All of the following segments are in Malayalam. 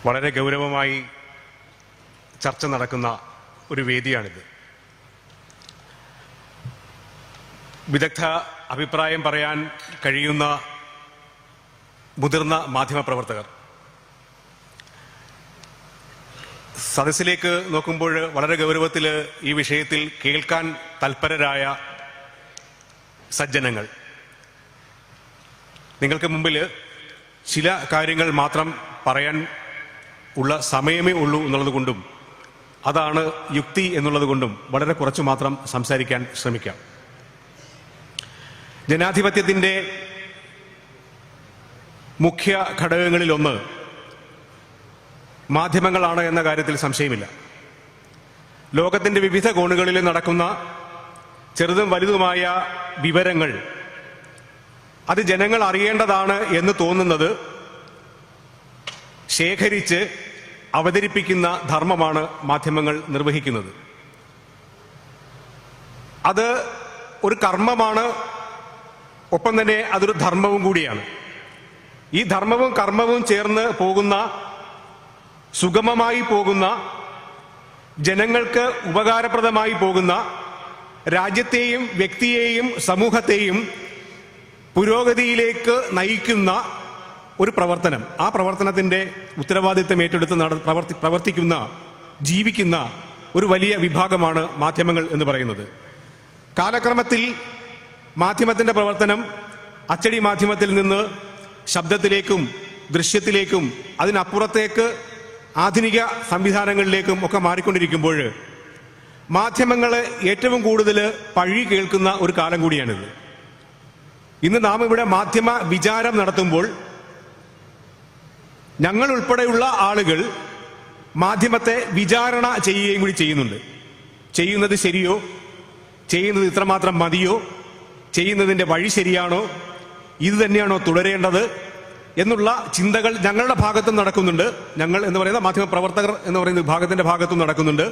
വളരെ ഗൗരവമായി ചർച്ച നടക്കുന്ന ഒരു വേദിയാണിത്. വിദഗ്ധ അഭിപ്രായം പറയാൻ കഴിയുന്ന മുതിർന്ന മാധ്യമപ്രവർത്തകർ സദസ്സിലേക്ക് നോക്കുമ്പോൾ വളരെ ഗൗരവത്തിൽ ഈ വിഷയത്തിൽ കേൾക്കാൻ തൽപരരായ സജ്ജനങ്ങൾ, നിങ്ങൾക്ക് മുമ്പിൽ ചില കാര്യങ്ങൾ മാത്രം പറയാൻ ഉള്ള സമയമേ ഉള്ളൂ എന്നുള്ളതുകൊണ്ടും അതാണ് യുക്തി എന്നുള്ളതുകൊണ്ടും വളരെ കുറച്ച് മാത്രം സംസാരിക്കാൻ ശ്രമിക്കാം. ജനാധിപത്യത്തിൻ്റെ മുഖ്യ ഘടകങ്ങളിലൊന്ന് മാധ്യമങ്ങളാണ് എന്ന കാര്യത്തിൽ സംശയമില്ല. ലോകത്തിൻ്റെ വിവിധ കോണുകളിൽ നടക്കുന്ന ചെറുതും വലുതുമായ വിവരങ്ങൾ അത് ജനങ്ങൾ അറിയേണ്ടതാണ് എന്ന് തോന്നുന്നത് ശേഖരിച്ച് അവതരിപ്പിക്കുന്ന ധർമ്മമാണ് മാധ്യമങ്ങൾ നിർവഹിക്കുന്നത്. അത് ഒരു കർമ്മമാണ്, ഒപ്പം തന്നെ അതൊരു ധർമ്മവും കൂടിയാണ്. ഈ ധർമ്മവും കർമ്മവും ചേർന്ന് പോകുന്ന, സുഗമമായി പോകുന്ന, ജനങ്ങൾക്ക് ഉപകാരപ്രദമായി പോകുന്ന, രാജ്യത്തെയും വ്യക്തിയെയും സമൂഹത്തെയും പുരോഗതിയിലേക്ക് നയിക്കുന്ന ഒരു പ്രവർത്തനം, ആ പ്രവർത്തനത്തിൻ്റെ ഉത്തരവാദിത്തം ഏറ്റെടുത്ത് പ്രവർത്തിക്കുന്ന, ജീവിക്കുന്ന ഒരു വലിയ വിഭാഗമാണ് മാധ്യമങ്ങൾ എന്ന് പറയുന്നത്. കാലക്രമത്തിൽ മാധ്യമത്തിൻ്റെ പ്രവർത്തനം അച്ചടി മാധ്യമത്തിൽ നിന്ന് ശബ്ദത്തിലേക്കും ദൃശ്യത്തിലേക്കും അതിനപ്പുറത്തേക്ക് ആധുനിക സംവിധാനങ്ങളിലേക്കും ഒക്കെ മാറിക്കൊണ്ടിരിക്കുമ്പോൾ മാധ്യമങ്ങൾ ഏറ്റവും കൂടുതൽ പഴി കേൾക്കുന്ന ഒരു കാലം കൂടിയാണിത്. ഇന്ന് നാം ഇവിടെ മാധ്യമ വിചാരം നടത്തുമ്പോൾ ഞങ്ങൾ ഉൾപ്പെടെയുള്ള ആളുകൾ മാധ്യമത്തെ വിചാരണ ചെയ്യുകയും കൂടി ചെയ്യുന്നുണ്ട്. ചെയ്യുന്നത് ശരിയോ, ചെയ്യുന്നത് ഇത്രമാത്രം മതിയോ, ചെയ്യുന്നതിൻ്റെ വഴി ശരിയാണോ, ഇത് തന്നെയാണോ തുടരേണ്ടത് എന്നുള്ള ചിന്തകൾ ഞങ്ങളുടെ ഭാഗത്തും നടക്കുന്നുണ്ട്. ഞങ്ങൾ എന്ന് പറയുന്ന മാധ്യമ പ്രവർത്തകർ എന്ന് പറയുന്ന വിഭാഗത്തിന്റെ ഭാഗത്തും നടക്കുന്നുണ്ട്.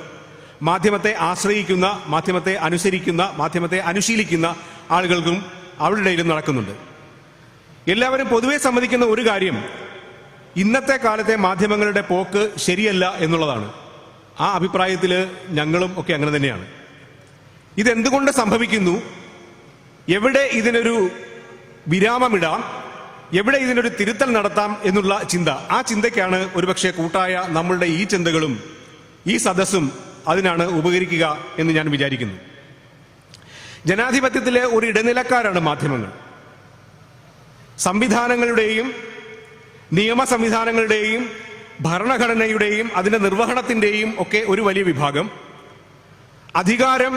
മാധ്യമത്തെ ആശ്രയിക്കുന്ന, മാധ്യമത്തെ അനുസരിക്കുന്ന, മാധ്യമത്തെ അനുശീലിക്കുന്ന ആളുകൾക്കും അവരുടെ ഇടയിലും നടക്കുന്നുണ്ട്. എല്ലാവരും പൊതുവെ സമ്മതിക്കുന്ന ഒരു കാര്യം, ഇന്നത്തെ കാലത്തെ മാധ്യമങ്ങളുടെ പോക്ക് ശരിയല്ല എന്നുള്ളതാണ്. ആ അഭിപ്രായത്തിൽ ഞങ്ങളും ഒക്കെ അങ്ങനെ തന്നെയാണ്. ഇതെന്തുകൊണ്ട് സംഭവിക്കുന്നു, എവിടെ ഇതിനൊരു വിരാമമിടാം, എവിടെ ഇതിനൊരു തിരുത്തൽ നടത്താം എന്നുള്ള ചിന്ത, ആ ചിന്തയ്ക്കാണ് ഒരുപക്ഷെ കൂട്ടായ നമ്മളുടെ ഈ ചിന്തകളും ഈ സദസ്സും അതിനാണ് ഉപകരിക്കുക എന്ന് ഞാൻ വിചാരിക്കുന്നു. ജനാധിപത്യത്തിലെ ഒരു ഇടനിലക്കാരാണ് മാധ്യമങ്ങൾ. സംവിധാനങ്ങളുടെയും നിയമ സംവിധാനങ്ങളുടെയും ഭരണഘടനയുടെയും അതിൻ്റെ നിർവഹണത്തിൻ്റെയും ഒക്കെ ഒരു വലിയ വിഭാഗം, അധികാരം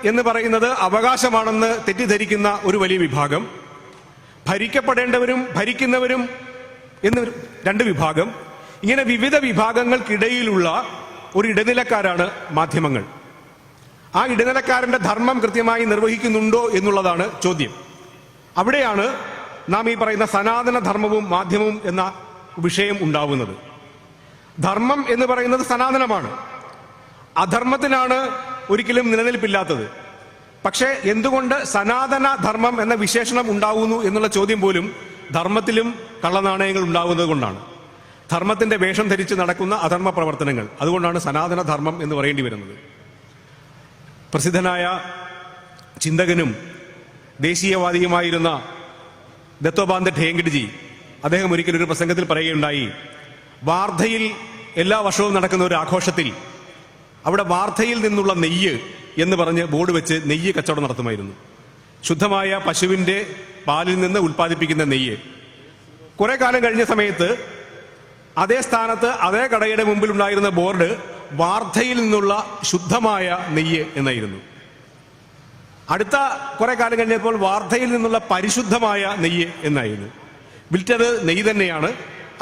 എന്ന് പറയുന്നത് അവകാശമാണെന്ന് തെറ്റിദ്ധരിക്കുന്ന ഒരു വലിയ വിഭാഗം, ഭരിക്കപ്പെടേണ്ടവരും ഭരിക്കുന്നവരും എന്ന് രണ്ട് വിഭാഗം, ഇങ്ങനെ വിവിധ വിഭാഗങ്ങൾക്കിടയിലുള്ള ഒരു ഇടനിലക്കാരാണ് മാധ്യമങ്ങൾ. ആ ഇടനിലക്കാരന്റെ ധർമ്മം കൃത്യമായി നിർവഹിക്കുന്നുണ്ടോ എന്നുള്ളതാണ് ചോദ്യം. അവിടെയാണ് നാം ഈ പറയുന്ന സനാതന ധർമ്മവും മാധ്യമവും എന്ന വിഷയം ഉണ്ടാവുന്നത്. ധർമ്മം എന്ന് പറയുന്നത് സനാതനമാണ്, അധർമ്മത്തിനാണ് ഒരിക്കലും നിലനിൽപ്പില്ലാത്തത്. പക്ഷേ എന്തുകൊണ്ട് സനാതന ധർമ്മം എന്ന വിശേഷണം ഉണ്ടാവുന്നു എന്നുള്ള ചോദ്യം പോലും ധർമ്മത്തിലും കള്ളനാണയങ്ങൾ ഉണ്ടാവുന്നത് കൊണ്ടാണ്. ധർമ്മത്തിന്റെ വേഷം ധരിച്ച് നടക്കുന്ന അധർമ്മ പ്രവർത്തനങ്ങൾ, അതുകൊണ്ടാണ് സനാതന ധർമ്മം എന്ന് പറയേണ്ടി വരുന്നത്. പ്രസിദ്ധനായ ചിന്തകനും ദേശീയവാദിയുമായിരുന്ന ദത്തോപാന്ത് ഠേങ്കിഡ്ജി അദ്ദേഹം ഒരിക്കലൊരു പ്രസംഗത്തിൽ പറയുകയുണ്ടായി, വാർധയിൽ എല്ലാ വർഷവും നടക്കുന്ന ഒരു ആഘോഷത്തിൽ അവിടെ വാർധയിൽ നിന്നുള്ള നെയ്യ് എന്ന് പറഞ്ഞ് ബോർഡ് വെച്ച് നെയ്യ് കച്ചവടം നടത്തുമായിരുന്നു. ശുദ്ധമായ പശുവിന്റെ പാലിൽ നിന്ന് ഉൽപ്പാദിപ്പിക്കുന്ന നെയ്യ്. കുറെ കാലം കഴിഞ്ഞ സമയത്ത് അതേ സ്ഥാനത്ത് അതേ കടയുടെ മുമ്പിൽ ഉണ്ടായിരുന്ന ബോർഡ് വാർധയിൽ നിന്നുള്ള ശുദ്ധമായ നെയ്യ് എന്നായിരുന്നു. അടുത്ത കുറെ കാലം കഴിഞ്ഞപ്പോൾ വാർധയിൽ നിന്നുള്ള പരിശുദ്ധമായ നെയ്യ് എന്നായിരുന്നു. വിൽറ്റത് നെയ്യ് തന്നെയാണ്.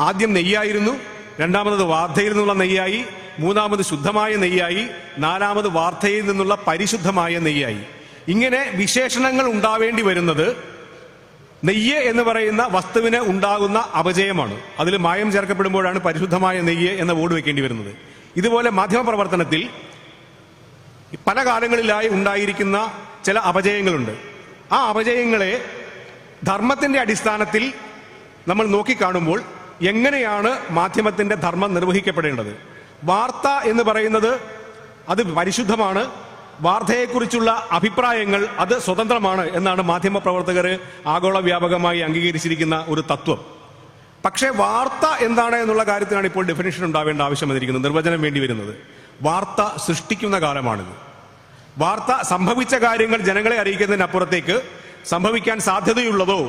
ആദ്യം നെയ്യായിരുന്നു, രണ്ടാമത് വാർധയിൽ നിന്നുള്ള നെയ്യായി, മൂന്നാമത് ശുദ്ധമായ നെയ്യായി, നാലാമത് വാർധയിൽ നിന്നുള്ള പരിശുദ്ധമായ നെയ്യായി. ഇങ്ങനെ വിശേഷണങ്ങൾ ഉണ്ടാവേണ്ടി വരുന്നത് നെയ്യ് എന്ന് പറയുന്ന വസ്തുവിന് ഉണ്ടാകുന്ന അപജയമാണ്. അതിൽ മായം ചേർക്കപ്പെടുമ്പോഴാണ് പരിശുദ്ധമായ നെയ്യ് എന്ന ബോർഡ് വെക്കേണ്ടി വരുന്നത്. ഇതുപോലെ മാധ്യമപ്രവർത്തനത്തിൽ പല കാലങ്ങളിലായി ഉണ്ടായിരിക്കുന്ന ചില അപജയങ്ങളുണ്ട്. ആ അപജയങ്ങളെ ധർമ്മത്തിന്റെ അടിസ്ഥാനത്തിൽ നമ്മൾ നോക്കിക്കാണുമ്പോൾ എങ്ങനെയാണ് മാധ്യമത്തിന്റെ ധർമ്മം നിർവഹിക്കപ്പെടേണ്ടത്. വാർത്ത എന്ന് പറയുന്നത് അത് പരിശുദ്ധമാണ്. വാർത്തയെക്കുറിച്ചുള്ള അഭിപ്രായങ്ങൾ അത് സ്വതന്ത്രമാണ് എന്നാണ് മാധ്യമ പ്രവർത്തകർ ആഗോള വ്യാപകമായി അംഗീകരിച്ചിരിക്കുന്ന ഒരു തത്വം. പക്ഷേ വാർത്ത എന്താണ് എന്നുള്ള കാര്യത്തിലാണ് ഇപ്പോൾ ഡെഫിനിഷൻ ഉണ്ടാവേണ്ട ആവശ്യം വന്നിരിക്കുന്നത്, നിർവചനം വേണ്ടി വരുന്നത്. വാർത്ത സൃഷ്ടിക്കുന്ന കാലമാണിത്. വാർത്ത സംഭവിച്ച കാര്യങ്ങൾ ജനങ്ങളെ അറിയിക്കുന്നതിനപ്പുറത്തേക്ക് സംഭവിക്കാൻ സാധ്യതയുള്ളതോ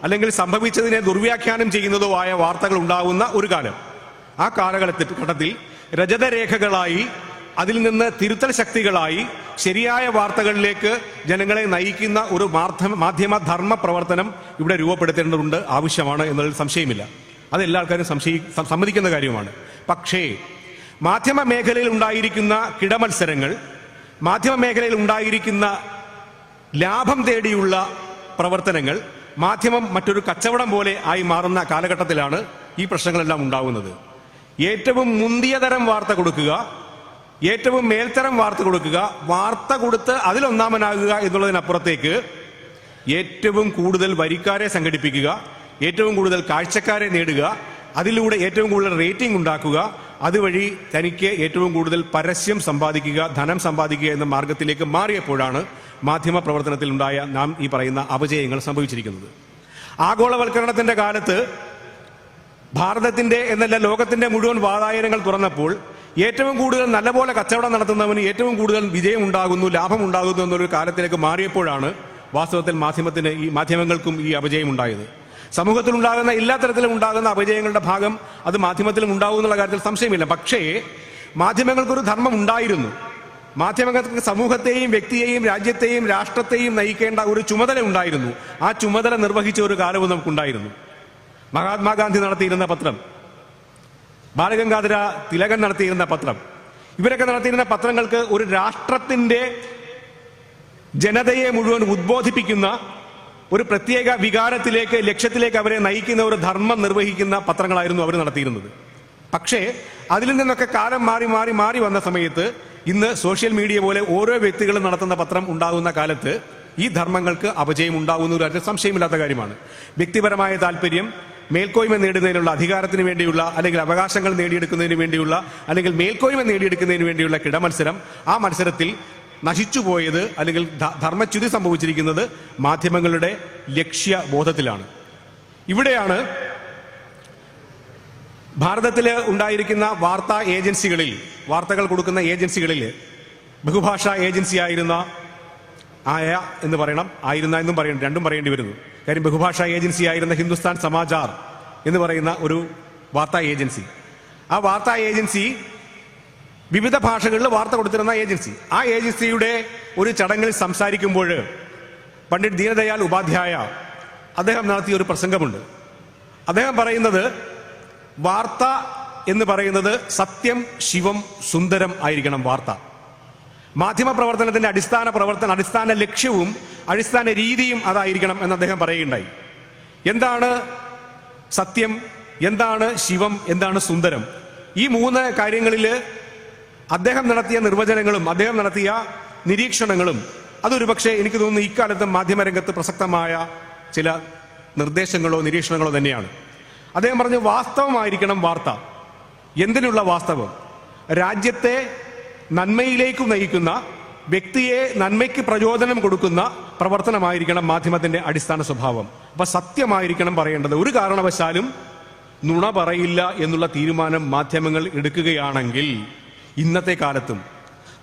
അല്ലെങ്കിൽ സംഭവിച്ചതിനെ ദുർവ്യാഖ്യാനം ചെയ്യുന്നതോ ആയ വാർത്തകൾ ഉണ്ടാകുന്ന ഒരു കാലം. ആ കാലഘട്ടത്തിൽ രജതരേഖകളായി അതിൽ നിന്ന് തിരുത്തൽ ശക്തികളായി ശരിയായ വാർത്തകളിലേക്ക് ജനങ്ങളെ നയിക്കുന്ന ഒരു മാധ്യമ ധർമ്മ പ്രവർത്തനം ഇവിടെ രൂപപ്പെടുത്തേണ്ടതുണ്ട്, ആവശ്യമാണ് എന്നതിൽ സംശയമില്ല. അത് എല്ലാ ആൾക്കാരും സമ്മതിക്കുന്ന കാര്യമാണ്. പക്ഷേ മാധ്യമ മേഖലയിൽ ഉണ്ടായിരിക്കുന്ന കിടമത്സരങ്ങൾ, മാധ്യമ മേഖലയിൽ ഉണ്ടായിരിക്കുന്ന ലാഭം തേടിയുള്ള പ്രവർത്തനങ്ങൾ മാധ്യമം മറ്റൊരു കച്ചവടം പോലെ ആയി മാറുന്ന കാലഘട്ടത്തിലാണ് ഈ പ്രശ്നങ്ങളെല്ലാം ഉണ്ടാകുന്നത്. ഏറ്റവും മുന്തിയ തരം വാർത്ത കൊടുക്കുക, ഏറ്റവും മേൽത്തരം വാർത്ത കൊടുക്കുക, വാർത്ത കൊടുത്ത് അതിലൊന്നാമനാകുക എന്നുള്ളതിനപ്പുറത്തേക്ക് ഏറ്റവും കൂടുതൽ വരിക്കാരെ സംഘടിപ്പിക്കുക, ഏറ്റവും കൂടുതൽ കാഴ്ചക്കാരെ നേടുക, അതിലൂടെ ഏറ്റവും കൂടുതൽ റേറ്റിംഗ് ഉണ്ടാക്കുക, അതുവഴി തനിക്ക് ഏറ്റവും കൂടുതൽ പരസ്യം സമ്പാദിക്കുക, ധനം സമ്പാദിക്കുക എന്ന മാർഗത്തിലേക്ക് മാറിയപ്പോഴാണ് മാധ്യമ പ്രവർത്തനത്തിൽ ഉണ്ടായ നാം ഈ പറയുന്ന അപജയങ്ങൾ സംഭവിച്ചിരിക്കുന്നത്. ആഗോളവൽക്കരണത്തിന്റെ കാലത്ത് ഭാരതത്തിന്റെ എന്നല്ല ലോകത്തിന്റെ മുഴുവൻ വാതായനങ്ങൾ തുറന്നപ്പോൾ ഏറ്റവും കൂടുതൽ നല്ലപോലെ കച്ചവടം നടത്തുന്നവന് ഏറ്റവും കൂടുതൽ വിജയം ഉണ്ടാകുന്നു, ലാഭം ഉണ്ടാകുന്നു എന്നൊരു കാലത്തിലേക്ക് മാറിയപ്പോഴാണ് വാസ്തവത്തിൽ മാധ്യമങ്ങൾക്കും ഈ അപജയം ഉണ്ടായത്. സമൂഹത്തിൽ ഉണ്ടാകുന്ന എല്ലാ തരത്തിലും ഉണ്ടാകുന്ന അപജയങ്ങളുടെ ഭാഗം അത് മാധ്യമത്തിലും ഉണ്ടാകും എന്നുള്ള കാര്യത്തിൽ സംശയമില്ല. പക്ഷേ മാധ്യമങ്ങൾക്കൊരു ധർമ്മം ഉണ്ടായിരുന്നു. മാധ്യമങ്ങൾക്ക് സമൂഹത്തെയും വ്യക്തിയെയും രാജ്യത്തെയും രാഷ്ട്രത്തെയും നയിക്കേണ്ട ഒരു ചുമതല ഉണ്ടായിരുന്നു. ആ ചുമതല നിർവഹിച്ച ഒരു കാലവും നമുക്കുണ്ടായിരുന്നു. മഹാത്മാഗാന്ധി നടത്തിയിരുന്ന പത്രം, ബാലഗംഗാധര തിലകൻ നടത്തിയിരുന്ന പത്രം, ഇവരൊക്കെ നടത്തിയിരുന്ന പത്രങ്ങൾക്ക് ഒരു രാഷ്ട്രത്തിന്റെ ജനതയെ മുഴുവൻ ഉദ്ബോധിപ്പിക്കുന്ന ഒരു പ്രത്യേക വികാരത്തിലേക്ക്, ലക്ഷ്യത്തിലേക്ക് അവരെ നയിക്കുന്ന ഒരു ധർമ്മം നിർവഹിക്കുന്ന പത്രങ്ങളായിരുന്നു അവർ നടത്തിയിരുന്നത്. പക്ഷേ അതിൽ നിന്നൊക്കെ കാലം മാറി മാറി മാറി വന്ന സമയത്ത് ഇന്ന് സോഷ്യൽ മീഡിയ പോലെ ഓരോ വ്യക്തികളും നടത്തുന്ന പത്രം ഉണ്ടാകുന്ന കാലത്ത് ഈ ധർമ്മങ്ങൾക്ക് അപജയം ഉണ്ടാകുന്ന ഒരു കാര്യത്തിൽ സംശയമില്ലാത്ത കാര്യമാണ്. വ്യക്തിപരമായ താല്പര്യം, മേൽക്കോയ്മ നേടുന്നതിനുള്ള അധികാരത്തിന് വേണ്ടിയുള്ള അല്ലെങ്കിൽ അവകാശങ്ങൾ നേടിയെടുക്കുന്നതിന് വേണ്ടിയുള്ള അല്ലെങ്കിൽ മേൽക്കോയ്മ നേടിയെടുക്കുന്നതിന് വേണ്ടിയുള്ള കിടമത്സരം, ആ മത്സരത്തിൽ നശിച്ചുപോയത് അല്ലെങ്കിൽ ധർമ്മച്യുതി സംഭവിച്ചിരിക്കുന്നത് മാധ്യമങ്ങളുടെ ലക്ഷ്യബോധത്തിലാണ്. ഇവിടെയാണ് ഭാരതത്തിൽ ഉണ്ടായിരിക്കുന്ന വാർത്താ ഏജൻസികളിൽ, വാർത്തകൾ കൊടുക്കുന്ന ഏജൻസികളിൽ ബഹുഭാഷാ ഏജൻസിയായിരുന്ന എന്ന് പറയണം, ആയിരുന്ന എന്നും പറയണം, രണ്ടും പറയേണ്ടി വരുന്നു. കാര്യം ബഹുഭാഷാ ഏജൻസി ആയിരുന്ന ഹിന്ദുസ്ഥാൻ സമാചാർ എന്ന് പറയുന്ന ഒരു വാർത്താ ഏജൻസി, ആ വാർത്താ ഏജൻസി വിവിധ ഭാഷകളിൽ വാർത്ത കൊടുത്തിരുന്ന ഏജൻസി, ആ ഏജൻസിയുടെ ഒരു ചടങ്ങിൽ സംസാരിക്കുമ്പോൾ പണ്ഡിറ്റ് ദീനദയാൽ ഉപാധ്യായ അദ്ദേഹം നടത്തിയ ഒരു പ്രസംഗമുണ്ട്. അദ്ദേഹം പറയുന്നത് വാർത്ത എന്ന് പറയുന്നത് സത്യം, ശിവം, സുന്ദരം ആയിരിക്കണം വാർത്ത. മാധ്യമ പ്രവർത്തനത്തിന്റെ അടിസ്ഥാന ലക്ഷ്യവും അടിസ്ഥാന രീതിയും അതായിരിക്കണം എന്ന് അദ്ദേഹം പറയുകയുണ്ടായി. എന്താണ് സത്യം, എന്താണ് ശിവം, എന്താണ് സുന്ദരം? ഈ മൂന്ന് കാര്യങ്ങളിൽ അദ്ദേഹം നടത്തിയ നിർവചനങ്ങളും അദ്ദേഹം നടത്തിയ നിരീക്ഷണങ്ങളും അതൊരുപക്ഷെ എനിക്ക് തോന്നുന്നു ഇക്കാലത്ത് മാധ്യമരംഗത്ത് പ്രസക്തമായ ചില നിർദ്ദേശങ്ങളോ നിരീക്ഷണങ്ങളോ തന്നെയാണ്. അദ്ദേഹം പറഞ്ഞു, വാസ്തവമായിരിക്കണം വാർത്ത. എന്തിനുള്ള വാസ്തവം? രാജ്യത്തെ നന്മയിലേക്ക് നയിക്കുന്ന, വ്യക്തിയെ നന്മയ്ക്ക് പ്രചോദനം കൊടുക്കുന്ന പ്രവർത്തനമായിരിക്കണം മാധ്യമത്തിന്റെ അടിസ്ഥാന സ്വഭാവം. അപ്പൊ സത്യമായിരിക്കണം പറയേണ്ടത്. ഒരു കാരണവശാലും നുണ പറയില്ല എന്നുള്ള തീരുമാനം മാധ്യമങ്ങൾ എടുക്കുകയാണെങ്കിൽ ഇന്നത്തെ കാലത്തും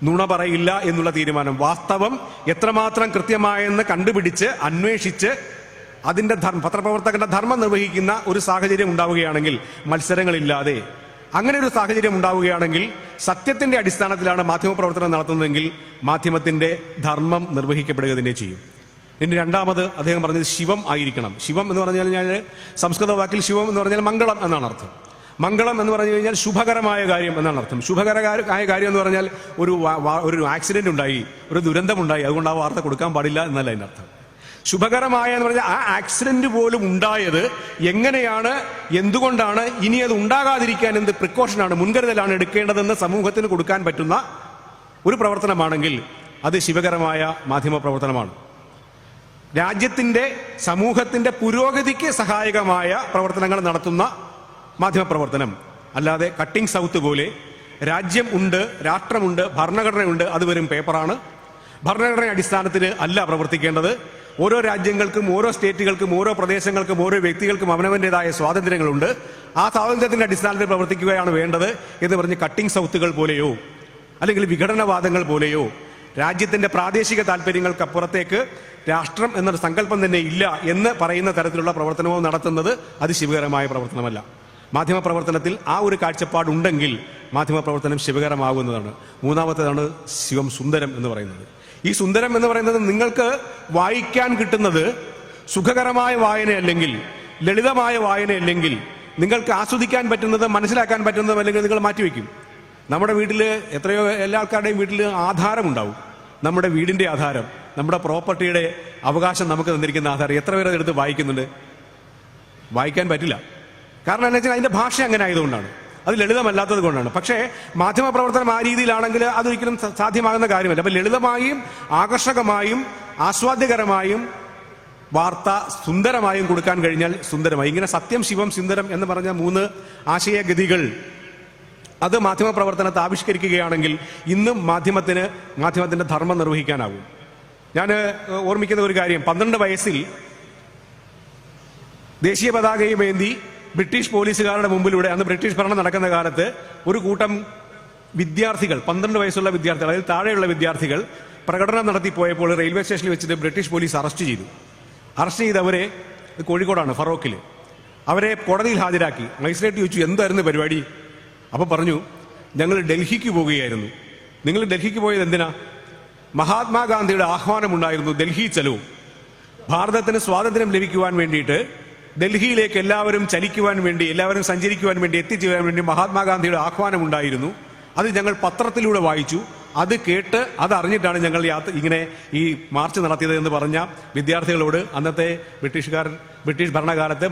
നുണ പറയില്ല എന്നുള്ള തീരുമാനം, വാസ്തവം എത്രമാത്രം കൃത്യമായെന്ന് കണ്ടുപിടിച്ച് അന്വേഷിച്ച് അതിന്റെ പത്രപ്രവർത്തകന്റെ ധർമ്മം നിർവഹിക്കുന്ന ഒരു സാഹചര്യം ഉണ്ടാവുകയാണെങ്കിൽ, മത്സരങ്ങളില്ലാതെ അങ്ങനെ ഒരു സാഹചര്യം ഉണ്ടാവുകയാണെങ്കിൽ, സത്യത്തിന്റെ അടിസ്ഥാനത്തിലാണ് മാധ്യമപ്രവർത്തനം നടത്തുന്നതെങ്കിൽ മാധ്യമത്തിന്റെ ധർമ്മം നിർവഹിക്കപ്പെടുക തന്നെ ചെയ്യും. ഇനി രണ്ടാമത് അദ്ദേഹം പറഞ്ഞത് ശിവം ആയിരിക്കണം. ശിവം എന്ന് പറഞ്ഞു കഴിഞ്ഞാൽ സംസ്കൃത വാക്കിൽ ശിവം എന്ന് പറഞ്ഞാൽ മംഗളം എന്നാണ് അർത്ഥം. മംഗളം എന്ന് പറഞ്ഞു കഴിഞ്ഞാൽ ശുഭകരമായ കാര്യം എന്നാണ് അർത്ഥം. ശുഭകരമായ കാര്യം എന്ന് പറഞ്ഞാൽ ഒരു ആക്സിഡന്റ് ഉണ്ടായി, ഒരു ദുരന്തമുണ്ടായി, അതുകൊണ്ട് ആ വാർത്ത കൊടുക്കാൻ പാടില്ല എന്നല്ല അതിന്റെ അർത്ഥം. ശുഭകരമായ എന്ന് പറഞ്ഞാൽ ആ ആക്സിഡന്റ് പോലും ഉണ്ടായത് എങ്ങനെയാണ്, എന്തുകൊണ്ടാണ്, ഇനി അത് ഉണ്ടാകാതിരിക്കാൻ എന്ത് പ്രിക്കോഷനാണ്, മുൻകരുതലാണ് എടുക്കേണ്ടതെന്ന് സമൂഹത്തിന് കൊടുക്കാൻ പറ്റുന്ന ഒരു പ്രവർത്തനമാണെങ്കിൽ അത് ശിവകരമായ മാധ്യമ പ്രവർത്തനമാണ്. രാജ്യത്തിന്റെ സമൂഹത്തിന്റെ പുരോഗതിക്ക് സഹായകമായ പ്രവർത്തനങ്ങൾ നടത്തുന്ന മാധ്യമപ്രവർത്തനം. അല്ലാതെ കട്ടിംഗ് സൗത്ത് പോലെ രാജ്യം ഉണ്ട്, രാഷ്ട്രമുണ്ട്, ഭരണഘടനയുണ്ട്, അത് വെറും പേപ്പറാണ്. ഭരണഘടന അടിസ്ഥാനത്തിൽ അല്ല പ്രവർത്തിക്കേണ്ടത്. ഓരോ രാജ്യങ്ങൾക്കും, ഓരോ സ്റ്റേറ്റുകൾക്കും, ഓരോ പ്രദേശങ്ങൾക്കും, ഓരോ വ്യക്തികൾക്കും അവനവൻ്റെതായ സ്വാതന്ത്ര്യങ്ങളുണ്ട്. ആ സ്വാതന്ത്ര്യത്തിന്റെ അടിസ്ഥാനത്തിൽ പ്രവർത്തിക്കുകയാണ് വേണ്ടത് എന്ന് പറഞ്ഞ് കട്ടിംഗ് സൗത്തുകൾ പോലെയോ അല്ലെങ്കിൽ വിഘടനവാദങ്ങൾ പോലെയോ രാജ്യത്തിന്റെ പ്രാദേശിക താല്പര്യങ്ങൾക്കപ്പുറത്തേക്ക് രാഷ്ട്രം എന്നൊരു സങ്കല്പം തന്നെ ഇല്ല എന്ന് പറയുന്ന തരത്തിലുള്ള പ്രവർത്തനവും നടത്തുന്നത് അത് ശിവകരമായ പ്രവർത്തനമല്ല. മാധ്യമപ്രവർത്തനത്തിൽ ആ ഒരു കാഴ്ചപ്പാടുണ്ടെങ്കിൽ മാധ്യമപ്രവർത്തനം ശിവകരമാകുന്നതാണ്. മൂന്നാമത്തേതാണ് ശിവം സുന്ദരം എന്ന് പറയുന്നത്. ഈ സുന്ദരം എന്ന് പറയുന്നത് നിങ്ങൾക്ക് വായിക്കാൻ കിട്ടുന്നത് സുഖകരമായ വായനയല്ലെങ്കിൽ, ലളിതമായ വായനയല്ലെങ്കിൽ, നിങ്ങൾക്ക് ആസ്വദിക്കാൻ പറ്റുന്നത്, മനസ്സിലാക്കാൻ പറ്റുന്നതും അല്ലെങ്കിൽ നിങ്ങൾ മാറ്റിവെക്കും. നമ്മുടെ വീട്ടിൽ എത്രയോ എല്ലാ ആൾക്കാരുടെയും വീട്ടിൽ ആധാരമുണ്ടാവും. നമ്മുടെ വീടിന്റെ ആധാരം, നമ്മുടെ പ്രോപ്പർട്ടിയുടെ അവകാശം നമുക്ക് തന്നിരിക്കുന്ന ആധാരം എത്ര പേര് അതെടുത്ത് വായിക്കുന്നുണ്ട്? വായിക്കാൻ പറ്റില്ല. കാരണം എന്താ വെച്ചാൽ അതിന്റെ ഭാഷ അങ്ങനെ ആയതുകൊണ്ടാണ്, അത് ലളിതമല്ലാത്തത് കൊണ്ടാണ്. പക്ഷേ മാധ്യമപ്രവർത്തനം ആ രീതിയിലാണെങ്കിൽ അതൊരിക്കലും സാധ്യമാകുന്ന കാര്യമല്ല. അപ്പൊ ലളിതമായും ആകർഷകമായും ആസ്വാദ്യകരമായും വാർത്ത സുന്ദരമായും കൊടുക്കാൻ കഴിഞ്ഞാൽ സുന്ദരമായി. ഇങ്ങനെ സത്യം, ശിവം, സുന്ദരം എന്ന് പറഞ്ഞ 3 ആശയഗതികൾ അത് മാധ്യമപ്രവർത്തനത്തെ ആവിഷ്കരിക്കുകയാണെങ്കിൽ ഇന്നും മാധ്യമത്തിന്റെ ധർമ്മം നിർവഹിക്കാനാവും. ഞാൻ ഓർമ്മിക്കുന്ന ഒരു കാര്യം, 12 വയസ്സിൽ ദേശീയ പതാകയുമേന്തി ബ്രിട്ടീഷ് പോലീസുകാരുടെ മുമ്പിലൂടെ, അന്ന് ബ്രിട്ടീഷ് ഭരണം നടക്കുന്ന കാലത്ത്, ഒരു കൂട്ടം വിദ്യാർത്ഥികൾ, 12 വയസ്സുള്ള വിദ്യാർത്ഥികൾ, അതിൽ താഴെയുള്ള വിദ്യാർത്ഥികൾ പ്രകടനം നടത്തിപ്പോയപ്പോൾ റെയിൽവേ സ്റ്റേഷനിൽ വെച്ചിട്ട് ബ്രിട്ടീഷ് പോലീസ് അറസ്റ്റ് ചെയ്തു. അറസ്റ്റ് ചെയ്തവരെ, കോഴിക്കോടാണ്, ഫറോക്കിൽ, അവരെ കോടതിയിൽ ഹാജരാക്കി. മജിസ്ട്രേറ്റ് ചോദിച്ചു, എന്തായിരുന്നു പരിപാടി? അപ്പോൾ പറഞ്ഞു, ഞങ്ങൾ ഡൽഹിക്ക് പോവുകയായിരുന്നു. നിങ്ങൾ ഡൽഹിക്ക് പോയത് എന്തിനാ? മഹാത്മാഗാന്ധിയുടെ ആഹ്വാനമുണ്ടായിരുന്നു, ഡൽഹി ചലോ. ഭാരതത്തിന് സ്വാതന്ത്ര്യം ലഭിക്കുവാൻ വേണ്ടിയിട്ട് ഡൽഹിയിലേക്ക് എല്ലാവരും ചലിക്കുവാൻ വേണ്ടി, എല്ലാവരും സഞ്ചരിക്കുവാൻ വേണ്ടി, എത്തിച്ചേരാൻ വേണ്ടി മഹാത്മാഗാന്ധിയുടെ ആഹ്വാനമുണ്ടായിരുന്നു. അത് ഞങ്ങൾ പത്രത്തിലൂടെ വായിച്ചു. അത് കേട്ട് അതറിഞ്ഞിട്ടാണ് ഞങ്ങൾ ഇങ്ങനെ ഈ മാർച്ച് നടത്തിയത് എന്ന് പറഞ്ഞ വിദ്യാർത്ഥികളോട് അന്നത്തെ ബ്രിട്ടീഷ് ഭരണകാലത്ത്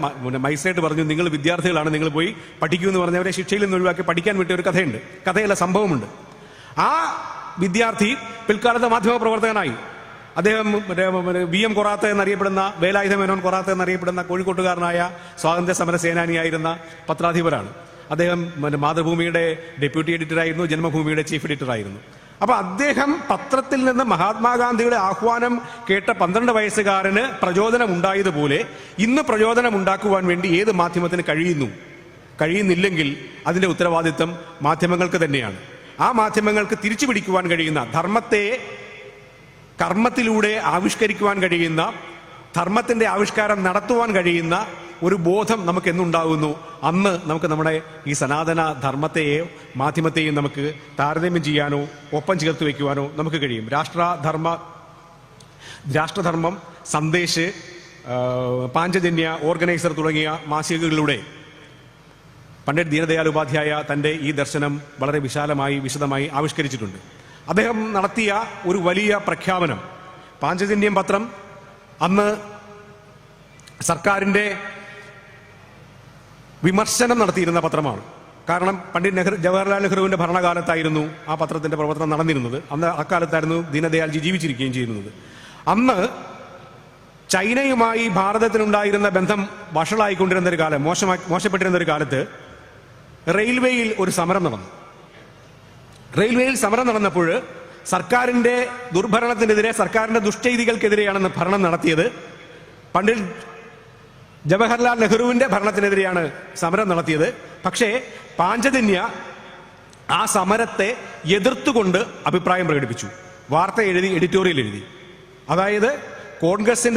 മജിസ്ട്രേറ്റ് പറഞ്ഞു, നിങ്ങൾ വിദ്യാർത്ഥികളാണ്, നിങ്ങൾ പോയി പഠിക്കൂ എന്ന് പറഞ്ഞവരെ ശിക്ഷയിൽ നിന്ന് ഒഴിവാക്കി പഠിക്കാൻ വിട്ട ഒരു കഥയുണ്ട്, കഥയല്ല സംഭവമുണ്ട്. ആ വിദ്യാർത്ഥി പിൽക്കാലത്ത് മാധ്യമപ്രവർത്തകനായി. അദ്ദേഹം VM കൊറാത്ത എന്നറിയപ്പെടുന്ന, വേലായുധ മേനോൻ കൊറാത്ത എന്നറിയപ്പെടുന്ന കോഴിക്കോട്ടുകാരനായ സ്വാതന്ത്ര്യ സമര സേനാനിയായിരുന്ന പത്രാധിപരാണ്. അദ്ദേഹം മാതൃഭൂമിയുടെ ഡെപ്യൂട്ടി എഡിറ്ററായിരുന്നു, ജന്മഭൂമിയുടെ ചീഫ് എഡിറ്ററായിരുന്നു. അപ്പൊ അദ്ദേഹം പത്രത്തിൽ നിന്ന് മഹാത്മാഗാന്ധിയുടെ ആഹ്വാനം കേട്ട 12 വയസ്സുകാരന് പ്രചോദനം ഉണ്ടായതുപോലെ ഇന്ന് പ്രചോദനം ഉണ്ടാക്കുവാൻ വേണ്ടി ഏത് മാധ്യമത്തിന് കഴിയുന്നില്ലെങ്കിൽ അതിന്റെ ഉത്തരവാദിത്വം മാധ്യമങ്ങൾക്ക് തന്നെയാണ്. ആ മാധ്യമങ്ങൾക്ക് തിരിച്ചു പിടിക്കുവാൻ കഴിയുന്ന, ധർമ്മത്തെ കർമ്മത്തിലൂടെ ആവിഷ്കരിക്കുവാൻ കഴിയുന്ന, ധർമ്മത്തിന്റെ ആവിഷ്കാരം നടത്തുവാൻ കഴിയുന്ന ഒരു ബോധം നമുക്ക് എന്നുണ്ടാകുന്നു, അന്ന് നമുക്ക് നമ്മുടെ ഈ സനാതന ധർമ്മത്തെയോ മാധ്യമത്തെയും നമുക്ക് താരതമ്യം ചെയ്യാനോ ഒപ്പം ചേർത്ത് വയ്ക്കുവാനോ നമുക്ക് കഴിയും. രാഷ്ട്രധർമ്മം, സന്ദേശ്, പാഞ്ചജന്യ, ഓർഗനൈസർ തുടങ്ങിയ മാസികകളിലൂടെ പണ്ഡിറ്റ് ദീനദയാൽ ഉപാധ്യായ തന്റെ ഈ ദർശനം വളരെ വിശദമായി ആവിഷ്കരിച്ചിട്ടുണ്ട്. അദ്ദേഹം നടത്തിയ ഒരു വലിയ പ്രഖ്യാപനം, പാഞ്ചജന്യം പത്രം അന്ന് സർക്കാരിന്റെ വിമർശനം നടത്തിയിരുന്ന പത്രമാണ്. കാരണം പണ്ഡിറ്റ് ജവഹർലാൽ നെഹ്റുവിന്റെ ഭരണകാലത്തായിരുന്നു ആ പത്രത്തിന്റെ പ്രവർത്തനം നടന്നിരുന്നത്. അന്ന് അക്കാലത്തായിരുന്നു ദീനദയാൽജി ജീവിച്ചിരിക്കുകയും ചെയ്യുന്നത്. അന്ന് ചൈനയുമായി ഭാരതത്തിനുണ്ടായിരുന്ന ബന്ധം വഷളായിക്കൊണ്ടിരുന്ന ഒരു കാലം, മോശപ്പെട്ടിരുന്ന ഒരു കാലത്ത് റെയിൽവേയിൽ ഒരു സമരം നടന്നു. റെയിൽവേയിൽ സമരം നടന്നപ്പോൾ സർക്കാരിന്റെ ദുർഭരണത്തിനെതിരെ, സർക്കാരിന്റെ ദുഷ്ചെയ്തികൾക്കെതിരെയാണ് ഭരണം നടത്തിയത്. പണ്ഡിറ്റ് ജവഹർലാൽ നെഹ്റുവിന്റെ ഭരണത്തിനെതിരെയാണ് സമരം നടത്തിയത്. പക്ഷേ പാഞ്ചജന്യ ആ സമരത്തെ എതിർത്തുകൊണ്ട് അഭിപ്രായം പ്രകടിപ്പിച്ചു. വാർത്ത എഴുതി, എഡിറ്റോറിയൽ എഴുതി. അതായത് കോൺഗ്രസ്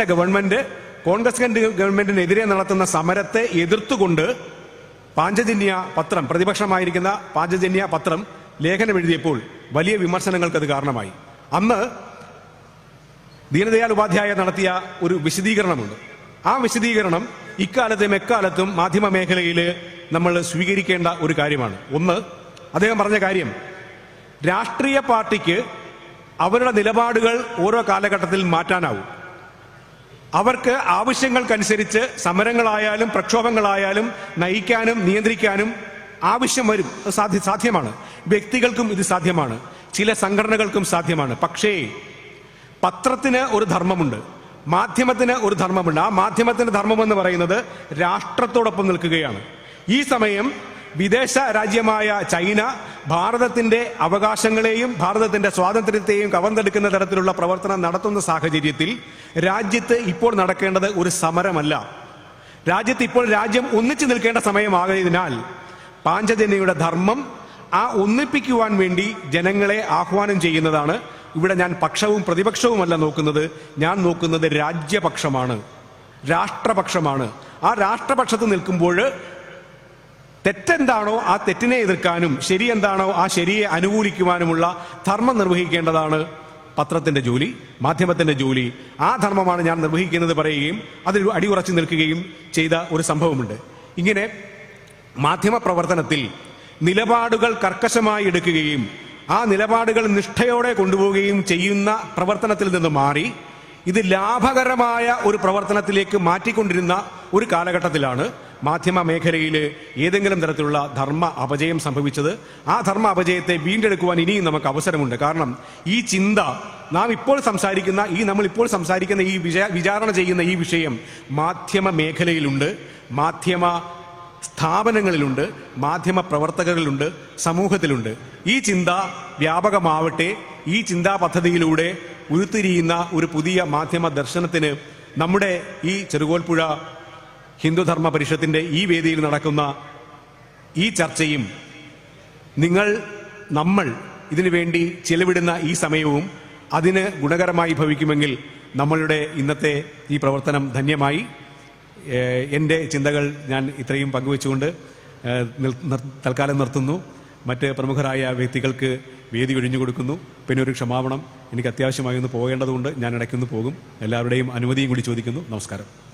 ഗവൺമെന്റിനെതിരെ നടത്തുന്ന സമരത്തെ എതിർത്തുകൊണ്ട് പാഞ്ചജന്യ പത്രം, പ്രതിപക്ഷമായിരിക്കുന്ന പാഞ്ചജന്യ പത്രം ലേഖനം എഴുതിയപ്പോൾ വലിയ വിമർശനങ്ങൾക്ക് അത് കാരണമായി. അന്ന് ദീനദയാൽ ഉപാധ്യായ നടത്തിയ ഒരു വിശദീകരണമുണ്ട്. ആ വിശദീകരണം ഇക്കാലത്തും എക്കാലത്തും മാധ്യമ മേഖലയിൽ നമ്മൾ സ്വീകരിക്കേണ്ട ഒരു കാര്യമാണ്. ഒന്ന്, അദ്ദേഹം പറഞ്ഞ കാര്യം, രാഷ്ട്രീയ പാർട്ടിക്ക് അവരുടെ നിലപാടുകൾ ഓരോ കാലഘട്ടത്തിൽ മാറ്റാനാവും. അവർക്ക് ആവശ്യങ്ങൾക്കനുസരിച്ച് സമരങ്ങളായാലും പ്രക്ഷോഭങ്ങളായാലും നയിക്കാനും നിയന്ത്രിക്കാനും ആവശ്യം വരും. സാധ്യമാണ്. വ്യക്തികൾക്കും ഇത് സാധ്യമാണ്, ചില സംഘടനകൾക്കും സാധ്യമാണ്. പക്ഷേ പത്രത്തിന് ഒരു ധർമ്മമുണ്ട്, മാധ്യമത്തിന് ഒരു ധർമ്മമുണ്ട്. ആ മാധ്യമത്തിന്റെ ധർമ്മം എന്ന് പറയുന്നത് രാഷ്ട്രത്തോടൊപ്പം നിൽക്കുകയാണ്. ഈ സമയം വിദേശ രാജ്യമായ ചൈന ഭാരതത്തിന്റെ അവകാശങ്ങളെയും ഭാരതത്തിന്റെ സ്വാതന്ത്ര്യത്തെയും കവർന്നെടുക്കുന്ന തരത്തിലുള്ള പ്രവർത്തനം നടത്തുന്ന സാഹചര്യത്തിൽ രാജ്യത്ത് ഇപ്പോൾ നടക്കേണ്ടത് ഒരു സമരമല്ല. രാജ്യത്ത് ഇപ്പോൾ രാജ്യം ഒന്നിച്ചു നിൽക്കേണ്ട സമയമായതിനാൽ പാഞ്ചജന്യയുടെ ധർമ്മം ആ ഒന്നിപ്പിക്കുവാൻ വേണ്ടി ജനങ്ങളെ ആഹ്വാനം ചെയ്യുന്നതാണ്. ഇവിടെ ഞാൻ പക്ഷവും പ്രതിപക്ഷവുമല്ല നോക്കുന്നത്, ഞാൻ നോക്കുന്നത് രാജ്യപക്ഷമാണ്, രാഷ്ട്രപക്ഷമാണ്. ആ രാഷ്ട്രപക്ഷത്ത് നിൽക്കുമ്പോൾ തെറ്റെന്താണോ ആ തെറ്റിനെ എതിർക്കാനും ശരി എന്താണോ ആ ശരിയെ അനുകൂലിക്കുവാനുമുള്ള ധർമ്മം നിർവഹിക്കേണ്ടതാണ് പത്രത്തിന്റെ ജോലി, മാധ്യമത്തിന്റെ ജോലി. ആ ധർമ്മമാണ് ഞാൻ നിർവഹിക്കുന്നത് പറയുകയും അതിൽ അടിയുറച്ചു നിൽക്കുകയും ചെയ്ത ഒരു സംഭവമുണ്ട്. ഇങ്ങനെ മാധ്യമ പ്രവർത്തനത്തിൽ നിലപാടുകൾ കർക്കശമായി എടുക്കുകയും ആ നിലപാടുകൾ നിഷ്ഠയോടെ കൊണ്ടുപോവുകയും ചെയ്യുന്ന പ്രവർത്തനത്തിൽ നിന്ന് മാറി ഇത് ലാഭകരമായ ഒരു പ്രവർത്തനത്തിലേക്ക് മാറ്റിക്കൊണ്ടിരുന്ന ഒരു കാലഘട്ടത്തിലാണ് മാധ്യമ മേഖലയിൽ ഏതെങ്കിലും തരത്തിലുള്ള ധർമ്മ അപജയം സംഭവിച്ചത്. ആ ധർമ്മ അപജയത്തെ വീണ്ടെടുക്കുവാൻ ഇനിയും നമുക്ക് അവസരമുണ്ട്. കാരണം ഈ ചിന്ത നമ്മളിപ്പോൾ സംസാരിക്കുന്ന ഈ വിചാരണ ചെയ്യുന്ന ഈ വിഷയം മാധ്യമ മേഖലയിലുണ്ട്, മാധ്യമ സ്ഥാപനങ്ങളിലുണ്ട്, മാധ്യമ പ്രവർത്തകരിലുണ്ട്, സമൂഹത്തിലുണ്ട്. ഈ ചിന്ത വ്യാപകമാവട്ടെ. ഈ ചിന്താ പദ്ധതിയിലൂടെ ഉരുത്തിരിയുന്ന ഒരു പുതിയ മാധ്യമ ദർശനത്തിന് നമ്മുടെ ഈ ചെറുകോൽപ്പുഴ ഹിന്ദുധർമ്മ പരിഷത്തിന്റെ ഈ വേദിയിൽ നടക്കുന്ന ഈ ചർച്ചയും നമ്മൾ ഇതിനു വേണ്ടി ചെലവിടുന്ന ഈ സമയവും അതിന് ഗുണകരമായി ഭവിക്കുമെങ്കിൽ നമ്മളുടെ ഇന്നത്തെ ഈ പ്രവർത്തനം ധന്യമായി. എൻ്റെ ചിന്തകൾ ഞാൻ ഇത്രയും പങ്കുവെച്ചുകൊണ്ട് തൽക്കാലം നിർത്തുന്നു. മറ്റ് പ്രമുഖരായ വ്യക്തികൾക്ക് വേദി ഒഴിഞ്ഞു കൊടുക്കുന്നു. പിന്നെ ഒരു ക്ഷമാപണം, എനിക്ക് അത്യാവശ്യമായി ഒന്ന് പോകേണ്ടതുകൊണ്ട് ഞാൻ ഇടയ്ക്കൊന്ന് പോകും. എല്ലാവരുടെയും അനുമതിയും കൂടി ചോദിക്കുന്നു. നമസ്കാരം.